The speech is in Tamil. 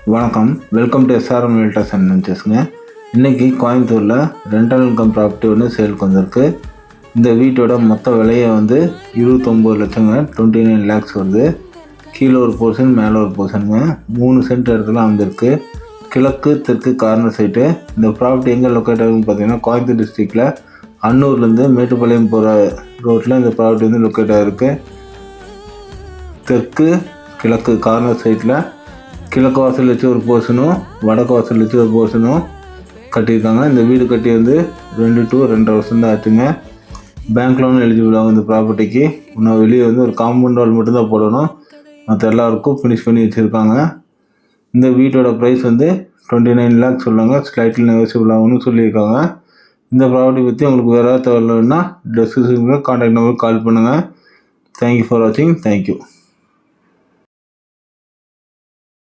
வணக்கம், welcome to SRM realtors and வெஞ்சர்ஸ்ங்க. இன்றைக்கி கோயம்புத்தூரில் ரெண்டல் இன்கம் ப்ராப்பர்ட்டி ஒன்று சேலுக்கு வந்திருக்கு. இந்த வீட்டோட மொத்த விலையை 29 லட்சங்க, 29 lakhs வருது. கீழே ஒரு போர்ஷன், மேலே ஒரு போர்ஷனுங்க. 3 சென்ட் இடத்துல வந்திருக்கு. கிழக்கு தெற்கு கார்னர் சைட்டு. இந்த ப்ராப்பர்ட்டி எங்கே லொக்கேட் ஆகுதுன்னு பார்த்தீங்கன்னா, கோயம்புத்தூர் டிஸ்ட்ரிக்டில் அன்னூர்லேருந்து மேட்டுப்பாளையம் போகிற ரோட்டில் இந்த ப்ராப்பர்ட்டி லொக்கேட் ஆகிருக்கு. தெற்கு கிழக்கு கார்னர் சைட்டில் கிழக்கு வாசல் வச்சு ஒரு போர்ஷனும் வடக்கு வாசல் வச்சு ஒரு போர்ஷனும் கட்டியிருக்காங்க. இந்த வீடு கட்டி 2 to 2.5 வருஷம் தான் ஆச்சுங்க. பேங்க் லோன் எலிஜிபிள் ஆகும் இந்த ப்ராப்பர்ட்டிக்கு. இன்னும் வெளியே ஒரு காம்பவுண்ட் வால் மட்டும்தான் போடணும். மற்ற எல்லாருக்கும் ஃபினிஷ் பண்ணி வச்சுருக்காங்க. இந்த வீட்டோட ப்ரைஸ் 29 lakhs சொல்லுவாங்க. ஸ்லைட்லி நெகோசியபிள் ஆகும்னு சொல்லியிருக்காங்க. இந்த ப்ராப்பர்ட்டி பற்றி உங்களுக்கு வேறு ஏதாவது தகவல் வேணும்னா டிஸ்கிரிப்ஷனில் கான்டாக்ட் நம்பருக்கு கால் பண்ணுங்கள். தேங்க்யூ ஃபார் வாட்சிங். தேங்க்யூ.